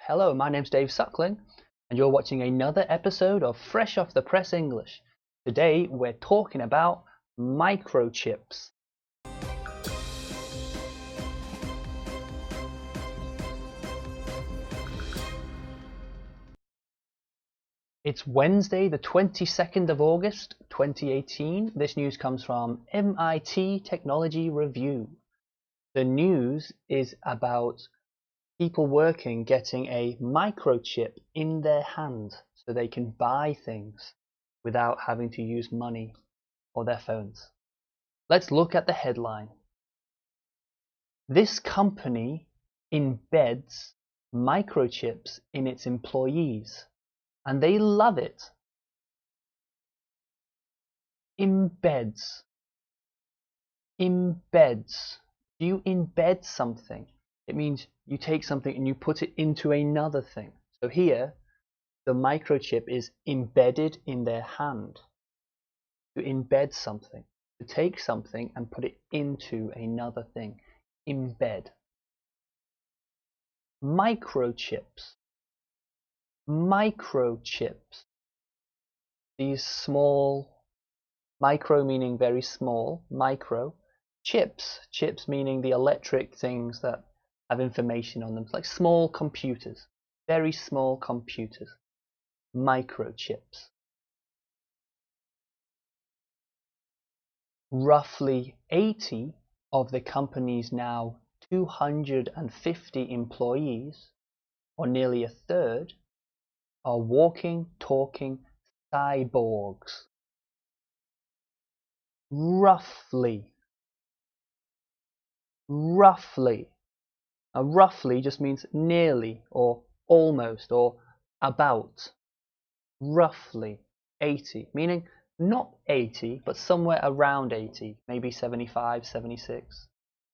Hello, my name's Dave Suckling, and you're watching another episode of Fresh Off the Press English. Today we're talking about microchips. It's Wednesday, the 22nd of August, 2018. This news comes from MIT Technology Review. The news is about people working getting a microchip in their hand so they can buy things without having to use money or their phones. Let's look at the headline. This company embeds microchips in its employees and they love it. Embeds. Embeds. Do you embed something? It means you take something and you put it into another thing. So here, the microchip is embedded in their hand. To embed something. To take something and put it into another thing. Embed. Microchips. Microchips. These small, micro meaning very small, micro. Chips meaning the electric things that have information on them, like small computers, very small computers, microchips. Roughly 80 of the company's now 250 employees, or nearly a third, are walking, talking cyborgs. Roughly. Now, roughly just means nearly or almost or about. Roughly 80, meaning not 80, but somewhere around 80, maybe 75, 76,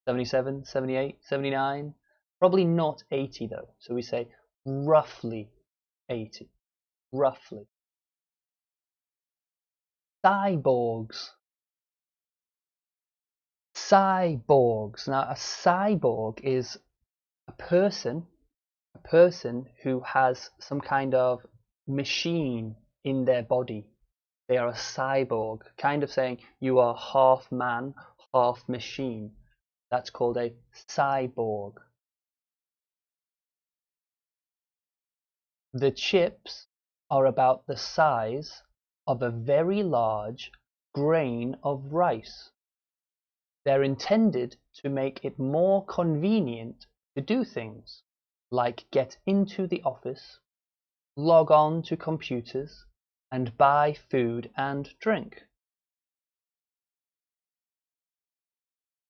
77, 78, 79. Probably not 80 though, so we say roughly 80. Roughly. Cyborgs. Cyborgs. Now a cyborg is a person who has some kind of machine in their body. They are a cyborg, kind of saying you are half man, half machine. That's called a cyborg. The chips are about the size of a very large grain of rice. They're intended to make it more convenient to do things like get into the office, log on to computers, and buy food and drink.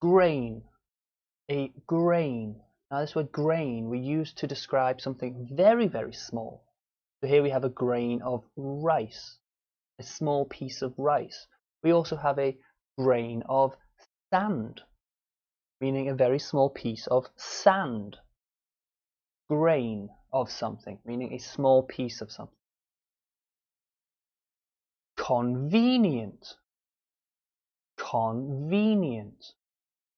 Grain. A grain. Now this word grain we use to describe something very, very small. So here we have a grain of rice, a small piece of rice. We also have a grain of sand, meaning a very small piece of sand. Grain of something, meaning a small piece of something. Convenient. Convenient,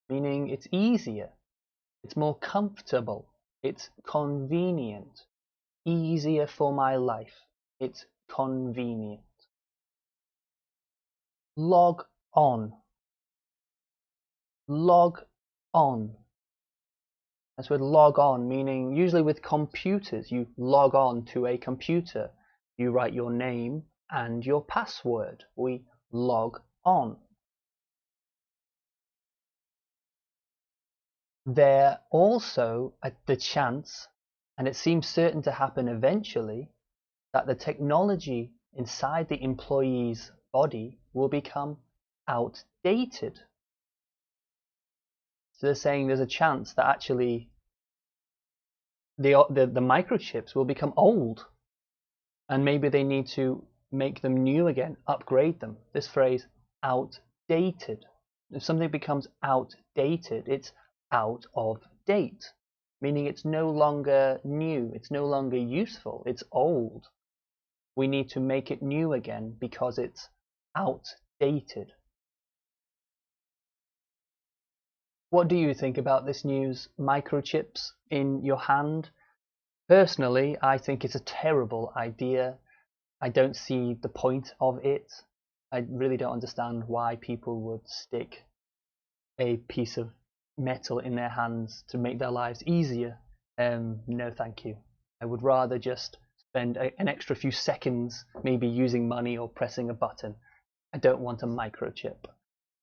meaning it's easier, it's more comfortable, it's convenient, easier for my life, it's convenient. Log on. Log on. That's with log on, meaning usually with computers, you log on to a computer. You write your name and your password. We log on. There also the chance, and it seems certain to happen eventually, that the technology inside the employee's body will become outdated. So they're saying there's a chance that actually the microchips will become old and maybe they need to make them new again, upgrade them. This phrase, outdated. If something becomes outdated, it's out of date, meaning it's no longer new, it's no longer useful, it's old. We need to make it new again because it's outdated. What do you think about this news? Microchips in your hand? Personally, I think it's a terrible idea. I don't see the point of it. I really don't understand why people would stick a piece of metal in their hands to make their lives easier. No, thank you. I would rather just spend an extra few seconds maybe using money or pressing a button. I don't want a microchip.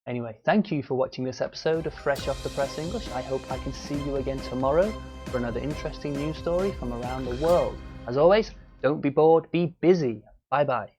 Anyway, thank you for watching this episode of Fresh Off the Press English. I hope I can see you again tomorrow for another interesting news story from around the world. As always, don't be bored, be busy. Bye bye.